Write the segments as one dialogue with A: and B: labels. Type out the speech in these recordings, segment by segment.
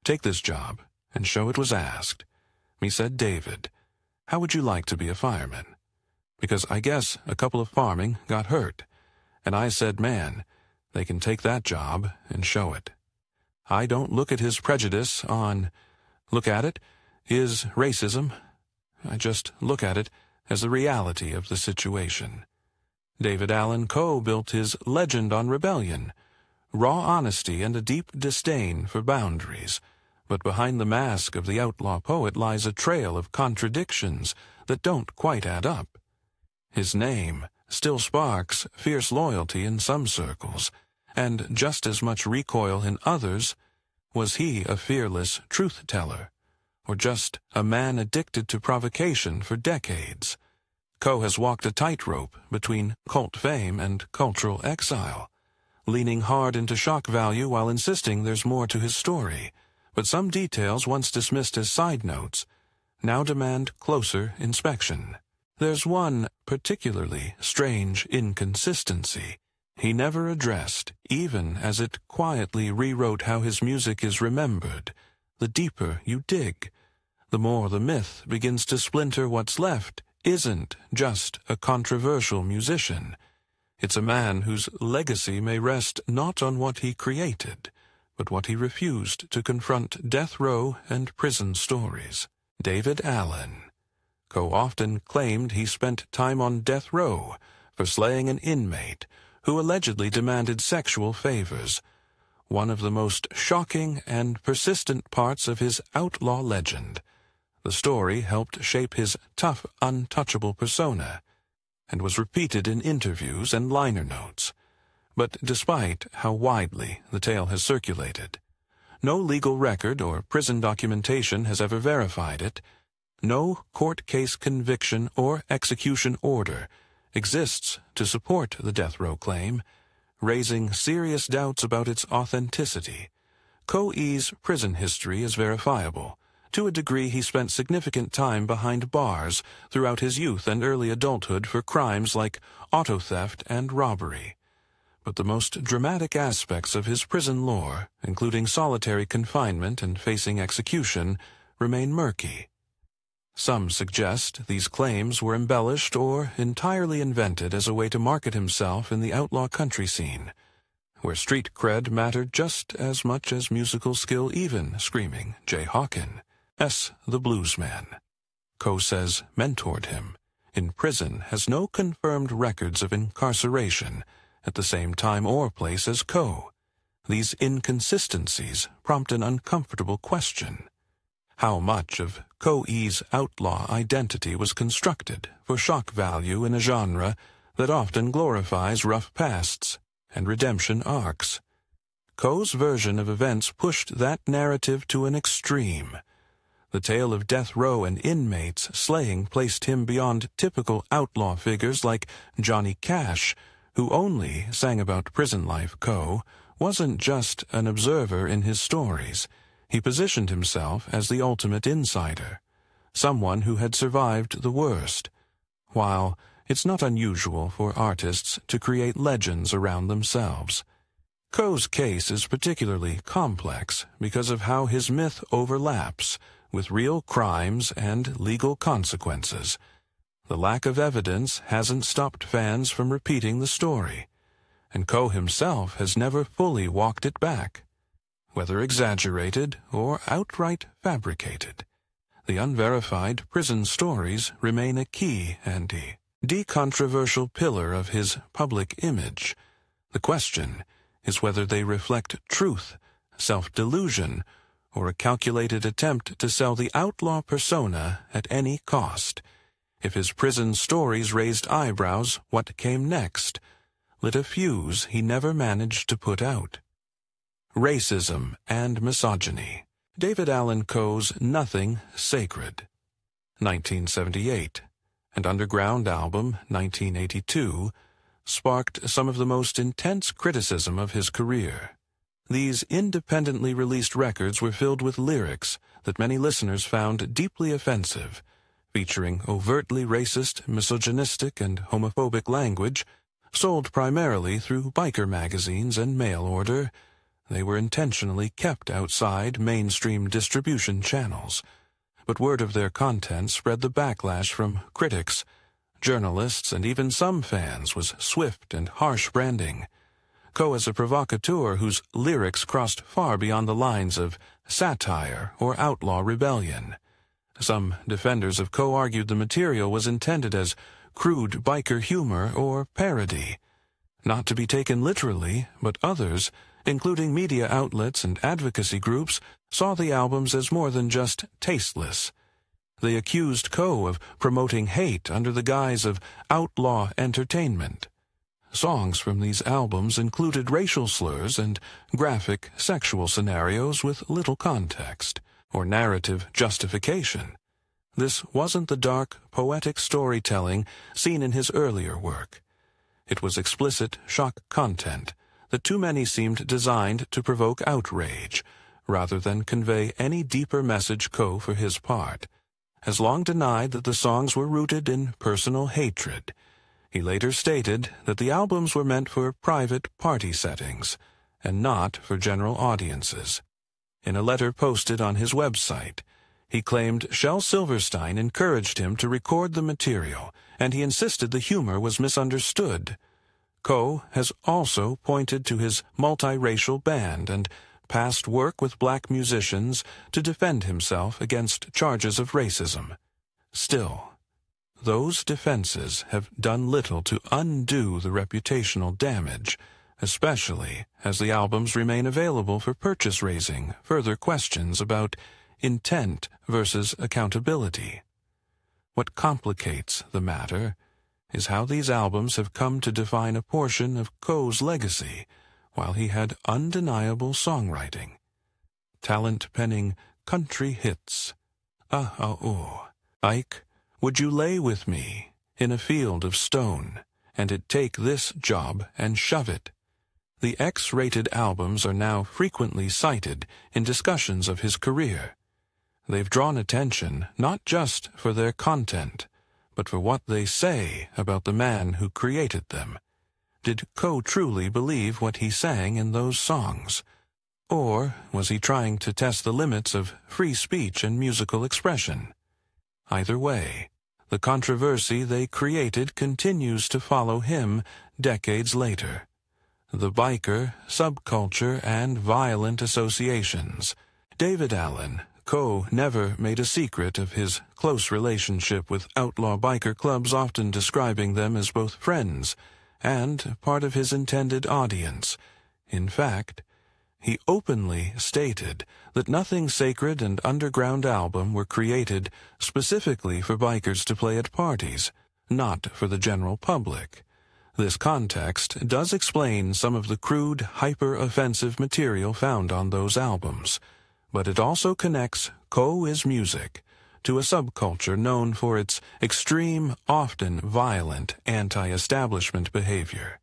A: take this job, and so it was asked. Me said, David, how would you like to be a fireman? Because I guess a couple of farming got hurt. And I said, man, they can take that job and show it. I don't look at his prejudice look at it, his racism. I just look at it as the reality of the situation. David Allan Coe built his legend on rebellion, raw honesty and a deep disdain for boundaries. But behind the mask of the outlaw poet lies a trail of contradictions that don't quite add up. His name still sparks fierce loyalty in some circles, and just as much recoil in others. Was he a fearless truth-teller, or just a man addicted to provocation for decades? Coe has walked a tightrope between cult fame and cultural exile, leaning hard into shock value while insisting there's more to his story. But some details once dismissed as side notes now demand closer inspection. There's one particularly strange inconsistency he never addressed, even as it quietly rewrote how his music is remembered. The deeper you dig, the more the myth begins to splinter. What's left isn't just a controversial musician. It's a man whose legacy may rest not on what he created, but what he refused to confront death row and prison stories. David Allan Coe often claimed he spent time on death row for slaying an inmate who allegedly demanded sexual favors. One of the most shocking and persistent parts of his outlaw legend. The story helped shape his tough, untouchable persona, and was repeated in interviews and liner notes. But despite how widely the tale has circulated, no legal record or prison documentation has ever verified it. No court case conviction or execution order exists to support the death row claim, raising serious doubts about its authenticity. Coe's prison history is verifiable. To a degree, he spent significant time behind bars throughout his youth and early adulthood for crimes like auto theft and robbery. But the most dramatic aspects of his prison lore, including solitary confinement and facing execution, remain murky. Some suggest these claims were embellished or entirely invented as a way to market himself in the outlaw country scene, where street cred mattered just as much as musical skill, even screaming Jay Hawkin, the bluesman. Coe says mentored him. In prison has no confirmed records of incarceration at the same time or place as Coe. These inconsistencies prompt an uncomfortable question. How much of Coe's outlaw identity was constructed for shock value in a genre that often glorifies rough pasts and redemption arcs? Coe's version of events pushed that narrative to an extreme. The tale of death row and inmates slaying placed him beyond typical outlaw figures like Johnny Cash, who only sang about prison life. Coe wasn't just an observer in his stories. He positioned himself as the ultimate insider, someone who had survived the worst. While it's not unusual for artists to create legends around themselves, Coe's case is particularly complex because of how his myth overlaps with real crimes and legal consequences. The lack of evidence hasn't stopped fans from repeating the story, and Coe himself has never fully walked it back. Whether exaggerated or outright fabricated, the unverified prison stories remain a key and decontroversial pillar of his public image. The question is whether they reflect truth, self-delusion, or a calculated attempt to sell the outlaw persona at any cost. If his prison stories raised eyebrows, what came next lit a fuse he never managed to put out. Racism and misogyny. David Allan Coe's Nothing Sacred, 1978, and Underground album, 1982, sparked some of the most intense criticism of his career. These independently released records were filled with lyrics that many listeners found deeply offensive, featuring overtly racist, misogynistic, and homophobic language, sold primarily through biker magazines and mail order. They were intentionally kept outside mainstream distribution channels, but word of their content spread the backlash from critics, journalists, and even some fans was swift and harsh branding. Coe as a provocateur whose lyrics crossed far beyond the lines of satire or outlaw rebellion. Some defenders of Coe argued the material was intended as crude biker humor or parody, not to be taken literally, but others, including media outlets and advocacy groups, saw the albums as more than just tasteless. They accused Coe of promoting hate under the guise of outlaw entertainment. Songs from these albums included racial slurs and graphic sexual scenarios with little context or narrative justification. This wasn't the dark, poetic storytelling seen in his earlier work. It was explicit shock content that too many seemed designed to provoke outrage, rather than convey any deeper message. Coe, for his part, has long denied that the songs were rooted in personal hatred. He later stated that the albums were meant for private party settings, and not for general audiences. In a letter posted on his website, he claimed Shel Silverstein encouraged him to record the material, and he insisted the humor was misunderstood. Coe has also pointed to his multiracial band and past work with black musicians to defend himself against charges of racism. Still, those defenses have done little to undo the reputational damage, especially as the albums remain available for purchase, raising further questions about intent versus accountability. What complicates the matter is how these albums have come to define a portion of Coe's legacy, while he had undeniable songwriting. Talent penning country hits. Ike, would you lay with me in a field of stone, and it take this job and shove it? The X-rated albums are now frequently cited in discussions of his career. They've drawn attention not just for their content, but for what they say about the man who created them. Did Coe truly believe what he sang in those songs? Or was he trying to test the limits of free speech and musical expression? Either way, the controversy they created continues to follow him decades later. The biker, subculture, and violent associations. David Allan Coe never made a secret of his close relationship with outlaw biker clubs, often describing them as both friends and part of his intended audience. In fact, he openly stated that Nothing Sacred and Underground album were created specifically for bikers to play at parties, not for the general public. This context does explain some of the crude, hyper-offensive material found on those albums, but it also connects Coe is music to a subculture known for its extreme, often violent, anti-establishment behavior.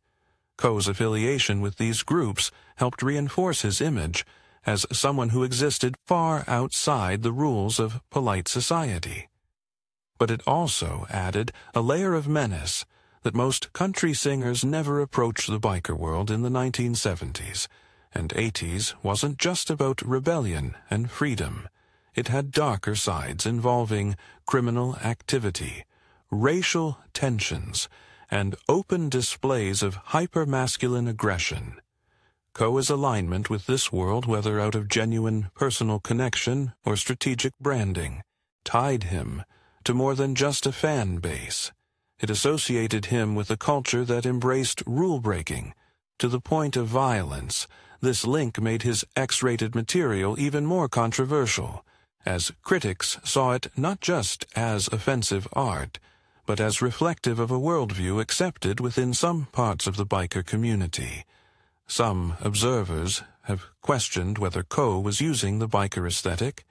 A: Coe's affiliation with these groups helped reinforce his image as someone who existed far outside the rules of polite society. But it also added a layer of menace that most country singers never approached the biker world in the 1970s and 80s wasn't just about rebellion and freedom. It had darker sides involving criminal activity, racial tensions, and open displays of hyper-masculine aggression. Coe's alignment with this world, whether out of genuine personal connection or strategic branding, tied him to more than just a fan base. It associated him with a culture that embraced rule-breaking to the point of violence. This link made his X-rated material even more controversial, as critics saw it not just as offensive art, but as reflective of a worldview accepted within some parts of the biker community. Some observers have questioned whether Coe was using the biker aesthetic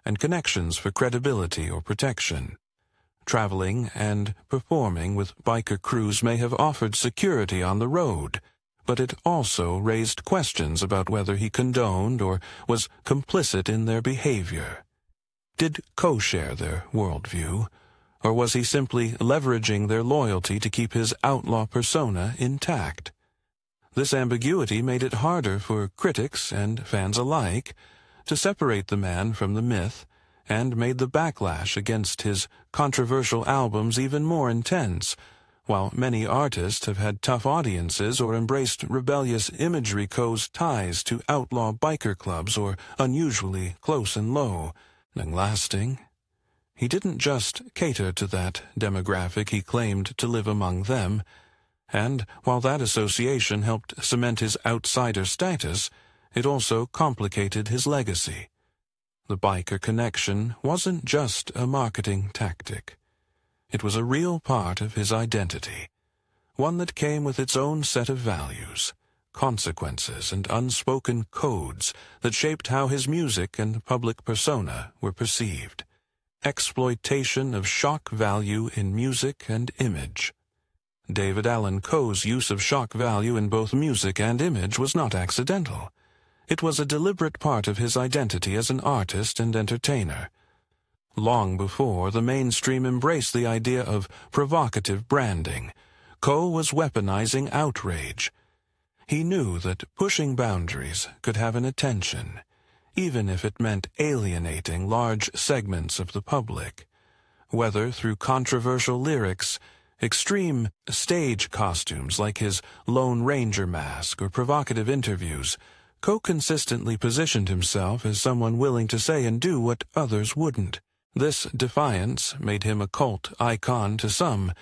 A: and connections for credibility or protection. Traveling and performing with biker crews may have offered security on the road, but it also raised questions about whether he condoned or was complicit in their behavior. Did Coe share their worldview, or was he simply leveraging their loyalty to keep his outlaw persona intact? This ambiguity made it harder for critics and fans alike to separate the man from the myth, and made the backlash against his controversial albums even more intense. While many artists have had tough audiences or embraced rebellious imagery, Coe's ties to outlaw biker clubs or unusually close and low, long-lasting. He didn't just cater to that demographic he claimed to live among them, and while that association helped cement his outsider status, it also complicated his legacy. The biker connection wasn't just a marketing tactic. It was a real part of his identity, one that came with its own set of values, consequences, and unspoken codes that shaped how his music and public persona were perceived. Exploitation of shock value in music and image. David Allan Coe's use of shock value in both music and image was not accidental. It was a deliberate part of his identity as an artist and entertainer. Long before the mainstream embraced the idea of provocative branding, Coe was weaponizing outrage. He knew that pushing boundaries could have an attention, even if it meant alienating large segments of the public. Whether through controversial lyrics, extreme stage costumes like his Lone Ranger mask, or provocative interviews, Coe consistently positioned himself as someone willing to say and do what others wouldn't. This defiance made him a cult icon to some,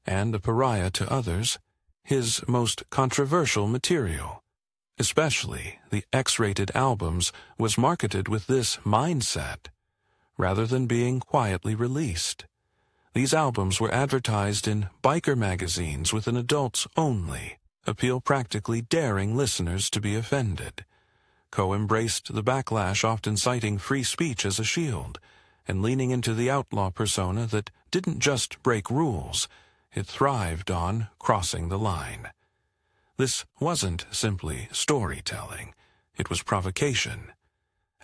A: and a pariah to others. His most controversial material, especially the X-rated albums, was marketed with this mindset, rather than being quietly released. These albums were advertised in biker magazines with an adults-only appeal, practically daring listeners to be offended. Coe embraced the backlash, often citing free speech as a shield, and leaning into the outlaw persona that didn't just break rules, it thrived on crossing the line. This wasn't simply storytelling, it was provocation.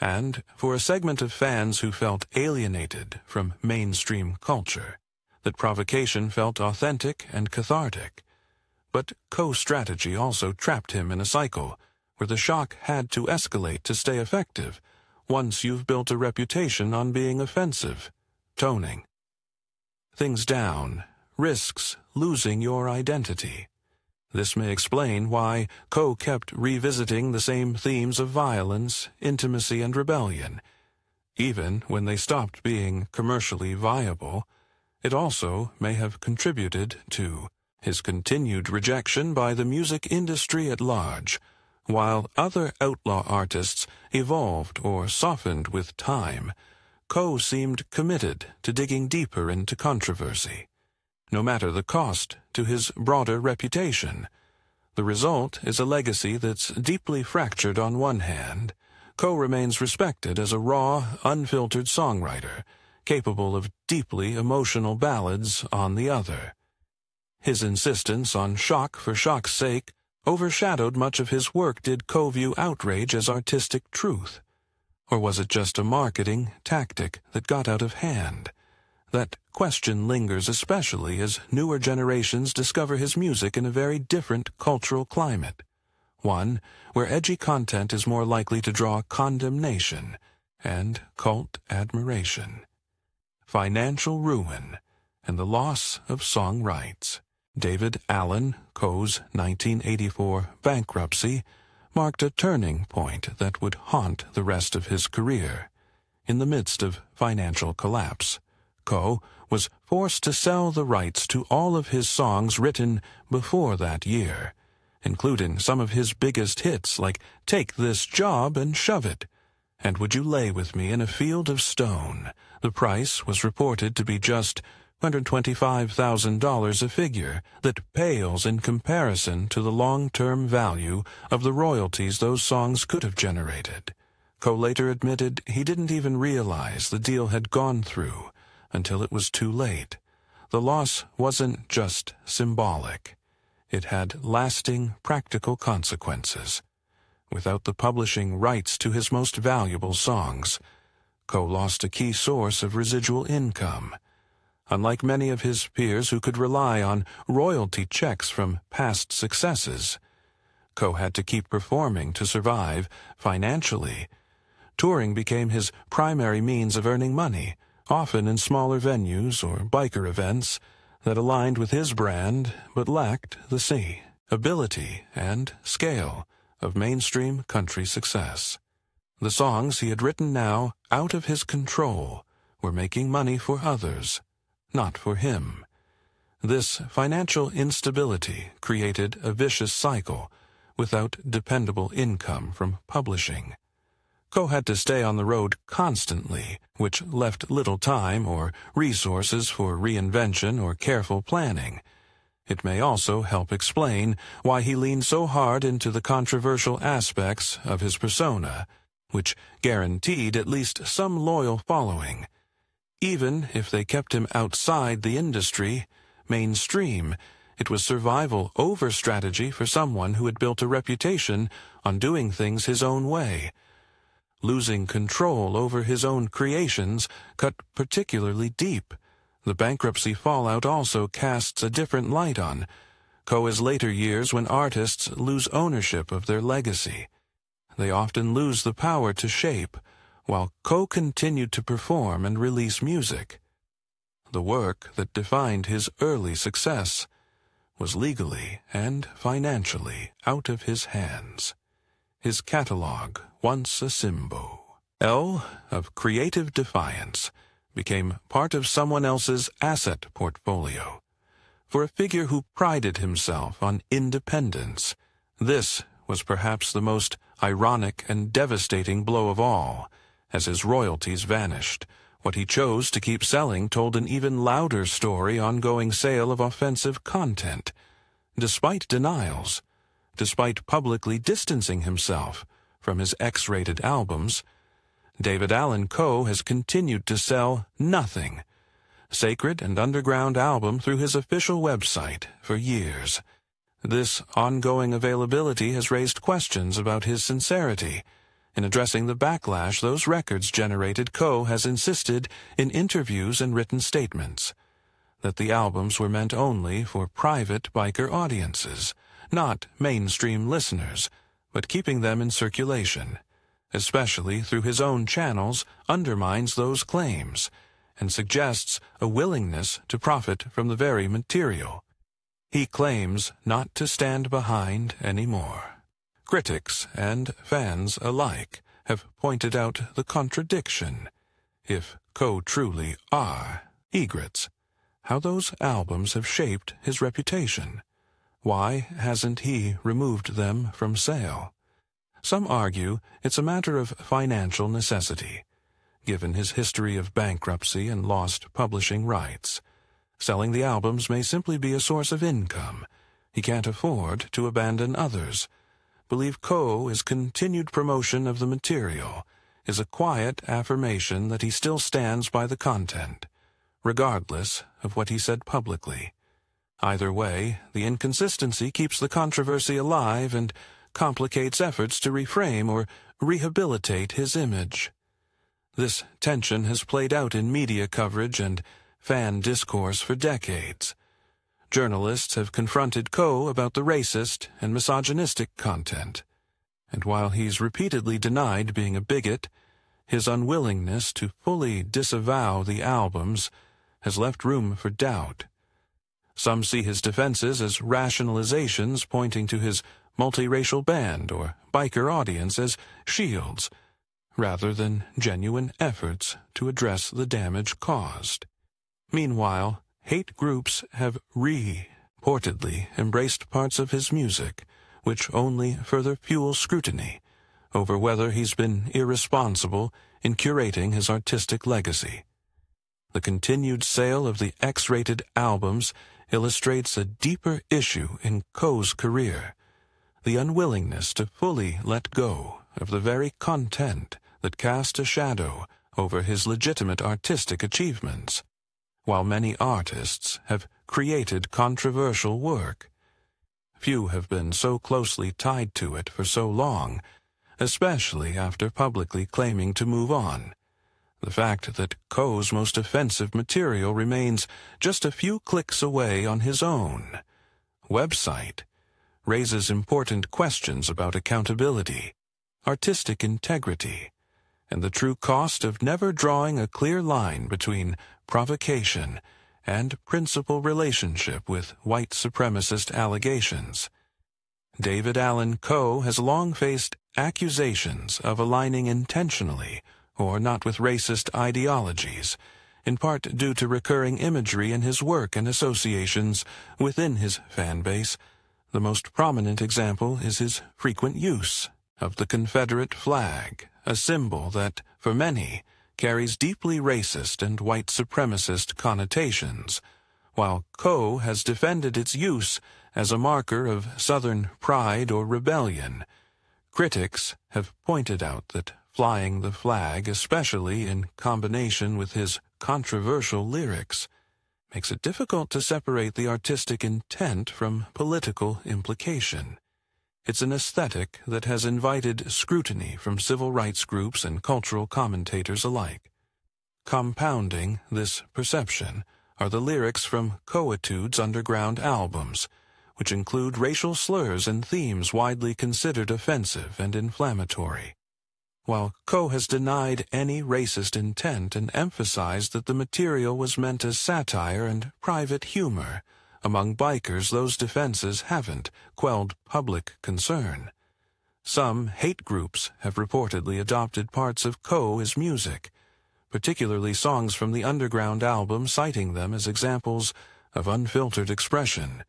A: And for a segment of fans who felt alienated from mainstream culture, that provocation felt authentic and cathartic. But Coe's strategy also trapped him in a cycle where the shock had to escalate to stay effective once you've built a reputation on being offensive. Toning things down risks losing your identity. This may explain why Coe kept revisiting the same themes of violence, intimacy, and rebellion. Even when they stopped being commercially viable, it also may have contributed to his continued rejection by the music industry at large. While other outlaw artists evolved or softened with time, Coe seemed committed to digging deeper into controversy, no matter the cost to his broader reputation. The result is a legacy that's deeply fractured. On one hand, Coe remains respected as a raw, unfiltered songwriter, capable of deeply emotional ballads on the other. His insistence on shock for shock's sake overshadowed much of his work. Did Coe view outrage as artistic truth? Or was it just a marketing tactic that got out of hand? That question lingers, especially as newer generations discover his music in a very different cultural climate, one where edgy content is more likely to draw condemnation and cult admiration. Financial ruin and the loss of song rights. David Allan Coe's 1984 bankruptcy marked a turning point that would haunt the rest of his career. In the midst of financial collapse, Coe was forced to sell the rights to all of his songs written before that year, including some of his biggest hits like Take This Job and Shove It, and Would You Lay With Me in a Field of Stone. The price was reported to be just $125,000, a figure that pales in comparison to the long-term value of the royalties those songs could have generated. Coe later admitted he didn't even realize the deal had gone through until it was too late. The loss wasn't just symbolic. It had lasting, practical consequences. Without the publishing rights to his most valuable songs, Coe lost a key source of residual income. Unlike many of his peers who could rely on royalty checks from past successes, Coe had to keep performing to survive financially. Touring became his primary means of earning money, often in smaller venues or biker events that aligned with his brand but lacked the ability and scale of mainstream country success. The songs he had written now out of his control were making money for others, not for him. This financial instability created a vicious cycle without dependable income from publishing. Coe had to stay on the road constantly, which left little time or resources for reinvention or careful planning. It may also help explain why he leaned so hard into the controversial aspects of his persona, which guaranteed at least some loyal following. Even if they kept him outside the industry, mainstream, it was survival over strategy for someone who had built a reputation on doing things his own way. Losing control over his own creations cut particularly deep. The bankruptcy fallout also casts a different light on Coe's later years when artists lose ownership of their legacy. They often lose the power to shape, while Coe continued to perform and release music. The work that defined his early success was legally and financially out of his hands. His catalog, once a Simbo, of creative defiance, became part of someone else's asset portfolio. For a figure who prided himself on independence, this was perhaps the most ironic and devastating blow of all. As his royalties vanished, what he chose to keep selling told an even louder story: ongoing sale of offensive content. Despite denials, despite publicly distancing himself from his X-rated albums, Allan Coe has continued to sell nothing, sacred and underground album, through his official website for years. This ongoing availability has raised questions about his sincerity. In addressing the backlash those records generated, Coe has insisted in interviews and written statements that the albums were meant only for private biker audiences, not mainstream listeners, but keeping them in circulation, especially through his own channels, undermines those claims and suggests a willingness to profit from the very material he claims not to stand behind anymore. Critics and fans alike have pointed out the contradiction. If Coe truly are egrets, how those albums have shaped his reputation. Why hasn't he removed them from sale? Some argue it's a matter of financial necessity, given his history of bankruptcy and lost publishing rights. Selling the albums may simply be a source of income. He can't afford to abandon others. Believe Coe's continued promotion of the material is a quiet affirmation that he still stands by the content, regardless of what he said publicly. Either way, the inconsistency keeps the controversy alive and complicates efforts to reframe or rehabilitate his image. This tension has played out in media coverage and fan discourse for decades. Journalists have confronted Coe about the racist and misogynistic content, and while he's repeatedly denied being a bigot, his unwillingness to fully disavow the albums has left room for doubt. Some see his defenses as rationalizations pointing to his multiracial band or biker audience as shields, rather than genuine efforts to address the damage caused. Meanwhile, hate groups have reportedly embraced parts of his music, which only further fuel scrutiny over whether he's been irresponsible in curating his artistic legacy. The continued sale of the X-rated albums illustrates a deeper issue in Coe's career: the unwillingness to fully let go of the very content that cast a shadow over his legitimate artistic achievements. While many artists have created controversial work, few have been so closely tied to it for so long, especially after publicly claiming to move on. The fact that Coe's most offensive material remains just a few clicks away on his own website raises important questions about accountability, artistic integrity, and the true cost of never drawing a clear line between provocation and principal relationship with white supremacist allegations. David Allan Coe has long faced accusations of aligning intentionally or not with racist ideologies, in part due to recurring imagery in his work and associations within his fan base. The most prominent example is his frequent use of the Confederate flag, a symbol that, for many, carries deeply racist and white supremacist connotations, while Coe has defended its use as a marker of Southern pride or rebellion. Critics have pointed out that flying the flag, especially in combination with his controversial lyrics, makes it difficult to separate the artistic intent from political implication. It's an aesthetic that has invited scrutiny from civil rights groups and cultural commentators alike. Compounding this perception are the lyrics from Coetude's underground albums, which include racial slurs and themes widely considered offensive and inflammatory. While Coe has denied any racist intent and emphasized that the material was meant as satire and private humor, among bikers those defenses haven't quelled public concern. Some hate groups have reportedly adopted parts of Coe as music, particularly songs from the underground album, citing them as examples of unfiltered expression.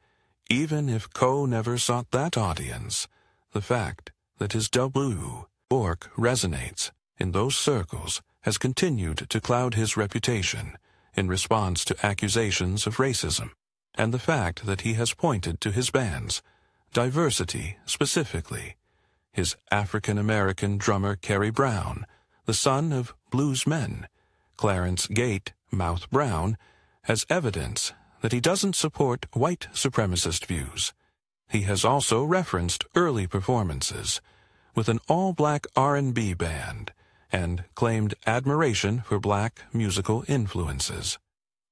A: Even if Coe never sought that audience, the fact that his W work resonates in those circles has continued to cloud his reputation in response to accusations of racism, and the fact that he has pointed to his band's diversity specifically. His African-American drummer Kerry Brown, the son of bluesmen Clarence Gate, Mouth Brown, as evidence that he doesn't support white supremacist views. He has also referenced early performances with an all-black R&B band and claimed admiration for black musical influences.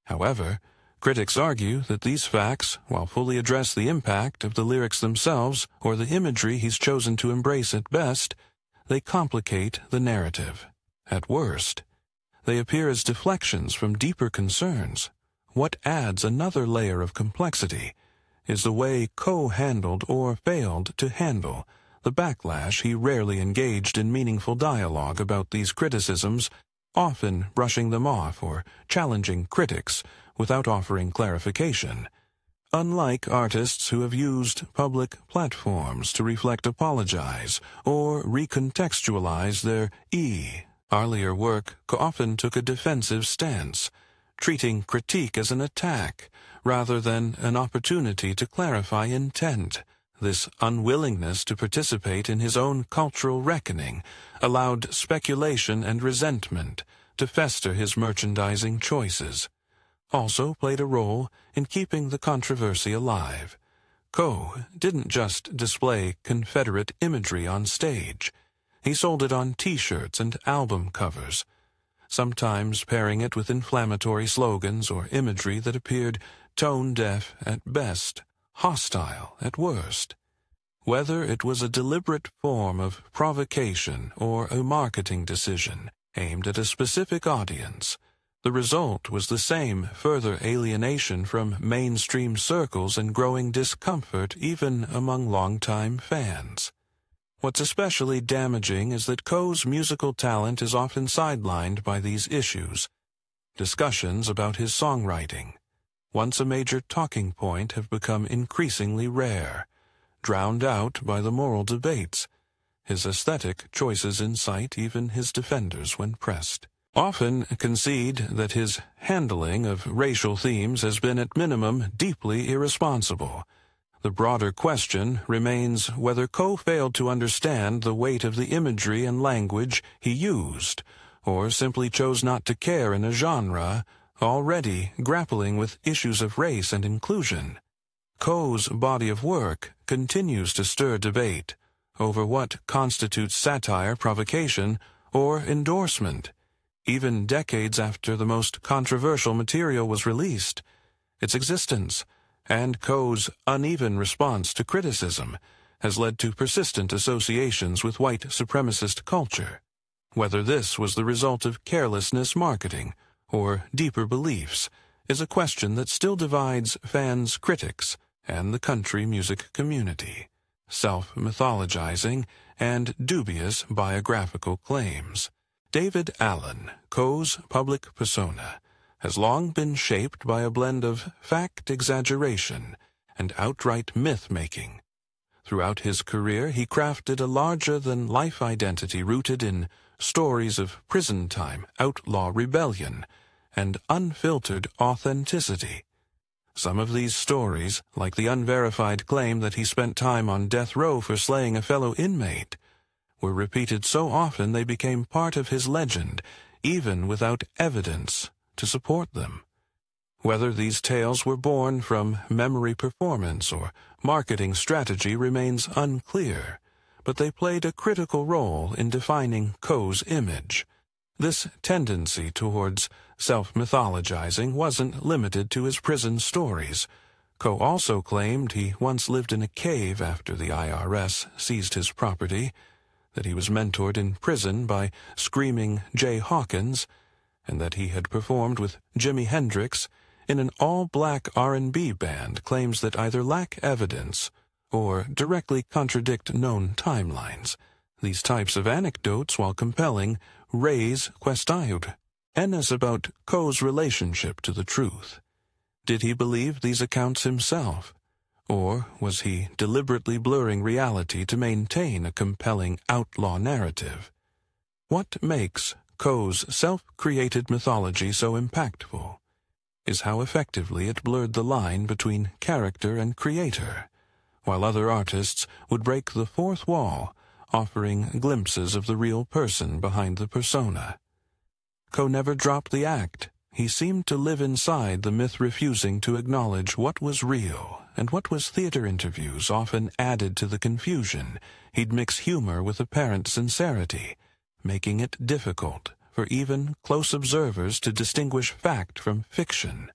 A: However, critics argue that these facts, while fully address the impact of the lyrics themselves or the imagery he's chosen to embrace at best, they complicate the narrative. At worst, they appear as deflections from deeper concerns. What adds another layer of complexity is the way Coe handled or failed to handle the backlash. He rarely engaged in meaningful dialogue about these criticisms, often brushing them off or challenging critics without offering clarification. Unlike artists who have used public platforms to apologize, or recontextualize their earlier work often took a defensive stance, treating critique as an attack rather than an opportunity to clarify intent. This unwillingness to participate in his own cultural reckoning allowed speculation and resentment to fester his merchandising choices. Also played a role in keeping the controversy alive. Coe didn't just display Confederate imagery on stage. He sold it on T-shirts and album covers, sometimes pairing it with inflammatory slogans or imagery that appeared tone-deaf at best, hostile at worst. Whether it was a deliberate form of provocation or a marketing decision aimed at a specific audience, the result was the same: further alienation from mainstream circles and growing discomfort even among longtime fans. What's especially damaging is that Coe's musical talent is often sidelined by these issues. Discussions about his songwriting, once a major talking point, have become increasingly rare, drowned out by the moral debates. His aesthetic choices incite even his defenders when pressed. Often concede that his handling of racial themes has been at minimum deeply irresponsible. The broader question remains whether Coe failed to understand the weight of the imagery and language he used, or simply chose not to care in a genre already grappling with issues of race and inclusion. Coe's body of work continues to stir debate over what constitutes satire, provocation, or endorsement. Even decades after the most controversial material was released, its existence and Coe's uneven response to criticism has led to persistent associations with white supremacist culture. Whether this was the result of carelessness marketing or deeper beliefs is a question that still divides fans, critics, and the country music community. Self-mythologizing and dubious biographical claims. David Allan Coe's public persona has long been shaped by a blend of fact exaggeration and outright myth-making. Throughout his career, he crafted a larger-than-life identity rooted in stories of prison time, outlaw rebellion, and unfiltered authenticity. Some of these stories, like the unverified claim that he spent time on death row for slaying a fellow inmate, were repeated so often they became part of his legend, even without evidence to support them. Whether these tales were born from memory performance or marketing strategy remains unclear, but they played a critical role in defining Coe's image. This tendency towards self-mythologizing wasn't limited to his prison stories. Coe also claimed he once lived in a cave after the IRS seized his property, that he was mentored in prison by screaming Jay Hawkins, and that he had performed with Jimi Hendrix in an all-black R&B band, claims that either lack evidence or directly contradict known timelines. These types of anecdotes, while compelling, raise questions about Coe's relationship to the truth. Did he believe these accounts himself? Or was he deliberately blurring reality to maintain a compelling outlaw narrative? What makes Coe's self-created mythology so impactful is how effectively it blurred the line between character and creator, while other artists would break the fourth wall, offering glimpses of the real person behind the persona. Coe never dropped the act. He seemed to live inside the myth, refusing to acknowledge what was real and what was theater. Interviews often added to the confusion. He'd mix humor with apparent sincerity, making it difficult for even close observers to distinguish fact from fiction.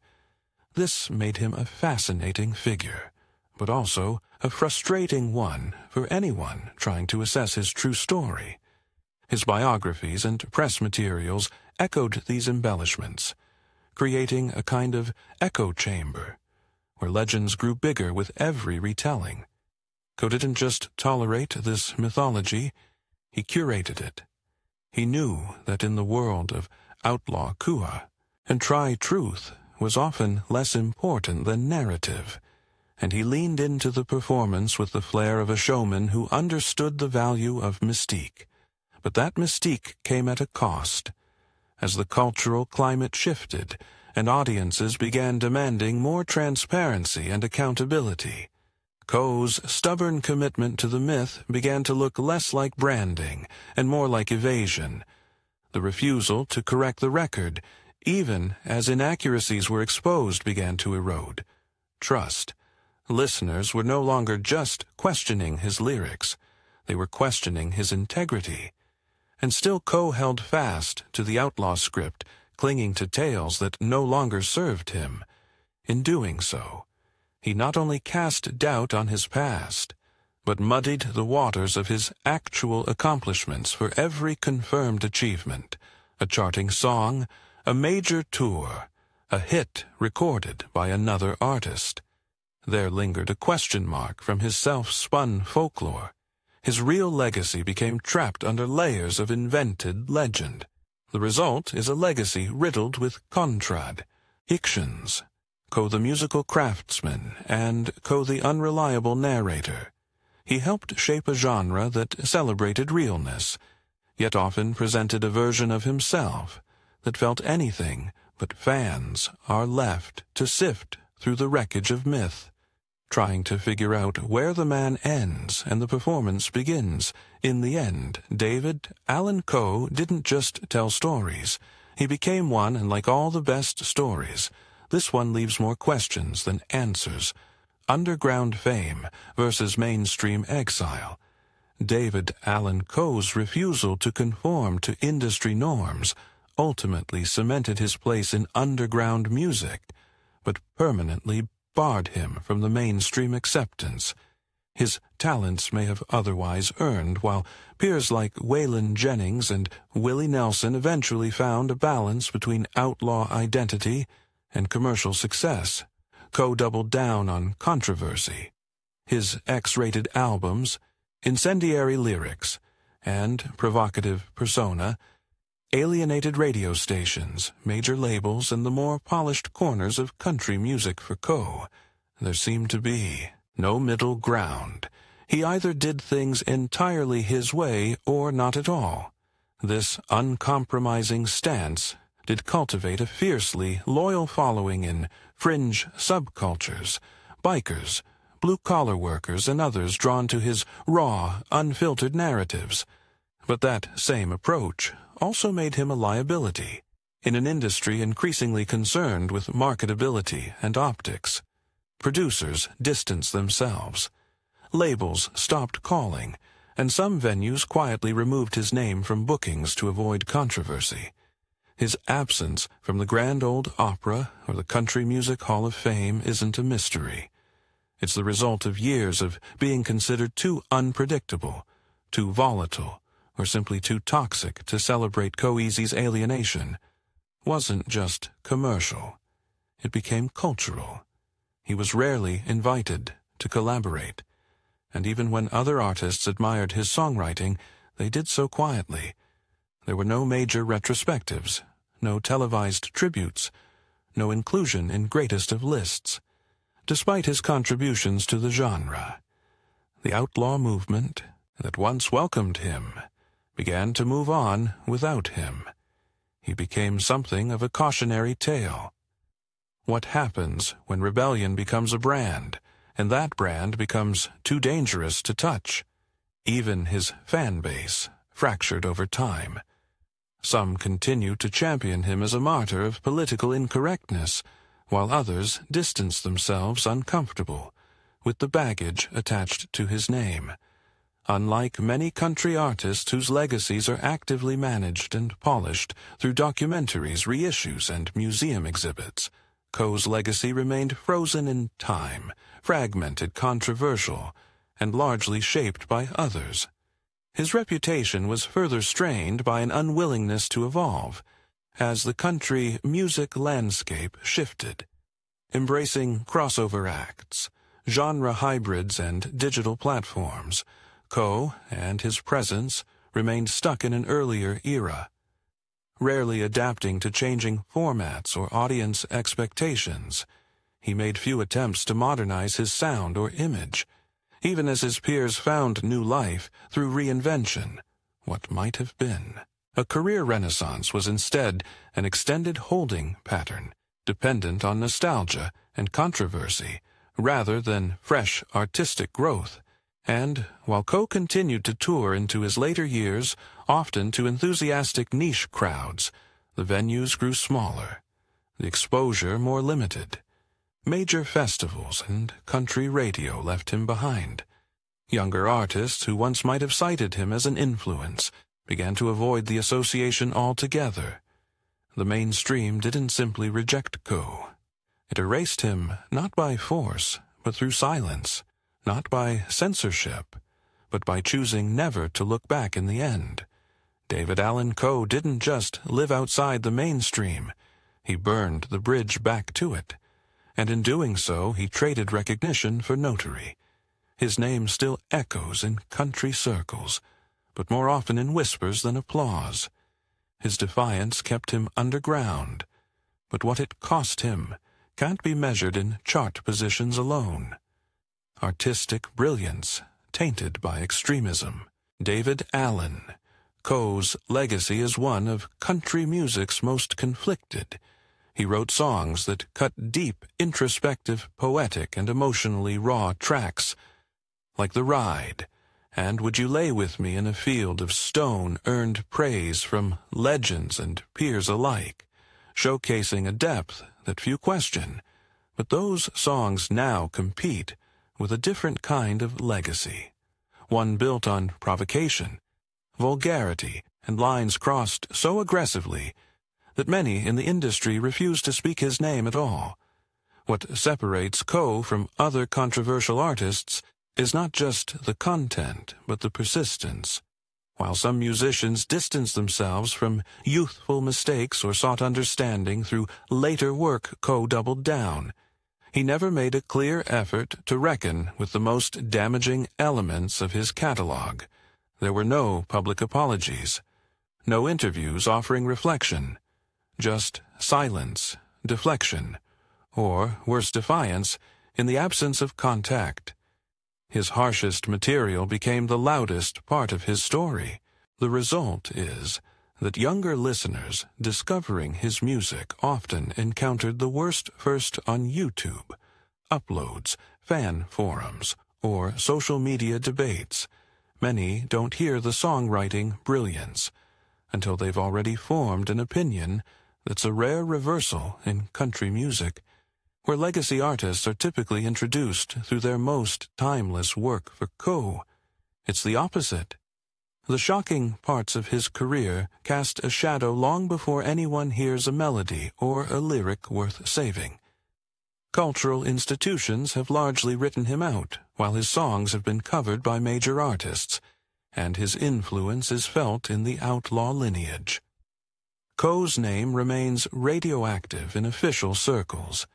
A: This made him a fascinating figure, but also a frustrating one for anyone trying to assess his true story. His biographies and press materials echoed these embellishments, creating a kind of echo chamber where legends grew bigger with every retelling. Coe didn't just tolerate this mythology, he curated it. He knew that in the world of outlaw Coe, and truth was often less important than narrative, and he leaned into the performance with the flair of a showman who understood the value of mystique. But that mystique came at a cost. As the cultural climate shifted, and audiences began demanding more transparency and accountability, Coe's stubborn commitment to the myth began to look less like branding and more like evasion. The refusal to correct the record, even as inaccuracies were exposed, began to erode trust. Listeners were no longer just questioning his lyrics, they were questioning his integrity. And still Coe held fast to the outlaw script, clinging to tales that no longer served him. In doing so, he not only cast doubt on his past, but muddied the waters of his actual accomplishments for every confirmed achievement, a charting song, a major tour, a hit recorded by another artist. There lingered a question mark from his self-spun folklore. His real legacy became trapped under layers of invented legend. The result is a legacy riddled with contradictions. Coe the musical craftsman and Coe the unreliable narrator. He helped shape a genre that celebrated realness, yet often presented a version of himself that felt anything but fans are left to sift through the wreckage of myth, trying to figure out where the man ends and the performance begins. In the end, Allan Coe didn't just tell stories. He became one, and like all the best stories, this one leaves more questions than answers. Underground fame versus mainstream exile. Allan Coe's refusal to conform to industry norms ultimately cemented his place in underground music, but permanently barred him from the mainstream acceptance his talents may have otherwise earned, while peers like Waylon Jennings and Willie Nelson eventually found a balance between outlaw identity and commercial success. Coe doubled down on controversy. His X-rated albums, incendiary lyrics, and provocative persona alienated radio stations, major labels, and the more polished corners of country music for Coe. There seemed to be no middle ground. He either did things entirely his way or not at all. This uncompromising stance did cultivate a fiercely loyal following in fringe subcultures, bikers, blue-collar workers, and others drawn to his raw, unfiltered narratives. But that same approach also made him a liability in an industry increasingly concerned with marketability and optics. Producers distanced themselves. Labels stopped calling, and some venues quietly removed his name from bookings to avoid controversy. His absence from the Grand Ole Opry or the Country Music Hall of Fame isn't a mystery. It's the result of years of being considered too unpredictable, too volatile, or simply too toxic to celebrate Coeasy's alienation. Wasn't just commercial. It became cultural. He was rarely invited to collaborate, and even when other artists admired his songwriting, they did so quietly. There were no major retrospectives, no televised tributes, no inclusion in greatest of lists. Despite his contributions to the genre, the outlaw movement that once welcomed him began to move on without him. He became something of a cautionary tale. What happens when rebellion becomes a brand, and that brand becomes too dangerous to touch? Even his fan base fractured over time. Some continue to champion him as a martyr of political incorrectness, while others distance themselves uncomfortable with the baggage attached to his name. Unlike many country artists whose legacies are actively managed and polished through documentaries, reissues, and museum exhibits, Coe's legacy remained frozen in time, fragmented, controversial, and largely shaped by others. His reputation was further strained by an unwillingness to evolve, as the country music landscape shifted, embracing crossover acts, genre hybrids, and digital platforms. Coe and his presence remained stuck in an earlier era, rarely adapting to changing formats or audience expectations. He made few attempts to modernize his sound or image, even as his peers found new life through reinvention. What might have been? A career renaissance was instead an extended holding pattern, dependent on nostalgia and controversy, rather than fresh artistic growth. And while Coe continued to tour into his later years, often to enthusiastic niche crowds, the venues grew smaller, the exposure more limited. Major festivals and country radio left him behind. Younger artists who once might have cited him as an influence began to avoid the association altogether. The mainstream didn't simply reject Coe. It erased him not by force, but through silence. Not by censorship, but by choosing never to look back in the end. David Allan Coe didn't just live outside the mainstream. He burned the bridge back to it. And in doing so, he traded recognition for notary. His name still echoes in country circles, but more often in whispers than applause. His defiance kept him underground, but what it cost him can't be measured in chart positions alone. Artistic brilliance tainted by extremism. David Allan Coe's legacy is one of country music's most conflicted. He wrote songs that cut deep, introspective, poetic, and emotionally raw tracks, like The Ride and Would You Lay With Me in a Field of Stone, earned praise from legends and peers alike, showcasing a depth that few question. But those songs now compete with a different kind of legacy, one built on provocation, vulgarity, and lines crossed so aggressively that many in the industry refuse to speak his name at all. What separates Coe from other controversial artists is not just the content, but the persistence. While some musicians distanced themselves from youthful mistakes or sought understanding through later work, Coe doubled down. He never made a clear effort to reckon with the most damaging elements of his catalog. There were no public apologies, no interviews offering reflection, just silence, deflection, or, worse, defiance, in the absence of contact. His harshest material became the loudest part of his story. The result is that younger listeners discovering his music often encountered the worst first on YouTube, uploads, fan forums, or social media debates. Many don't hear the songwriting brilliance until they've already formed an opinion that's a rare reversal in country music, where legacy artists are typically introduced through their most timeless work. For Coe, it's the opposite. The shocking parts of his career cast a shadow long before anyone hears a melody or a lyric worth saving. Cultural institutions have largely written him out, while his songs have been covered by major artists, and his influence is felt in the outlaw lineage. Coe's name remains radioactive in official circles.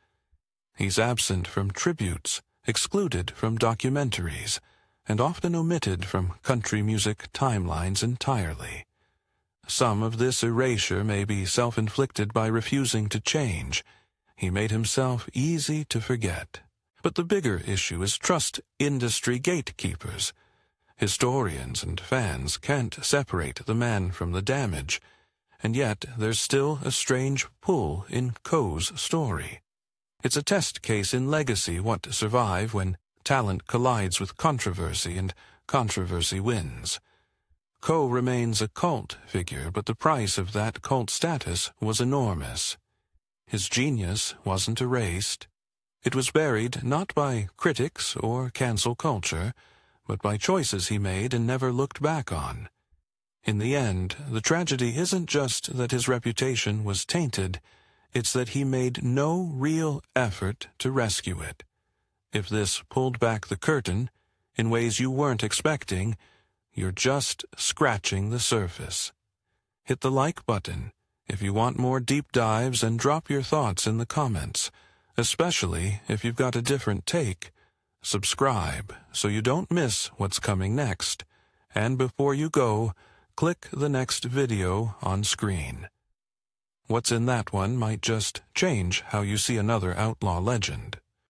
A: He's absent from tributes, excluded from documentaries, and often omitted from country music timelines entirely. Some of this erasure may be self-inflicted by refusing to change. He made himself easy to forget. But the bigger issue is trust industry gatekeepers. Historians and fans can't separate the man from the damage, and yet there's still a strange pull in Coe's story. It's a test case in legacy what to survive when talent collides with controversy and controversy wins. Coe remains a cult figure, but the price of that cult status was enormous. His genius wasn't erased. It was buried not by critics or cancel culture, but by choices he made and never looked back on. In the end, the tragedy isn't just that his reputation was tainted, it's that he made no real effort to rescue it. If this pulled back the curtain in ways you weren't expecting, you're just scratching the surface. Hit the like button if you want more deep dives, and drop your thoughts in the comments, especially if you've got a different take. Subscribe so you don't miss what's coming next. And before you go, click the next video on screen. What's in that one might just change how you see another outlaw legend.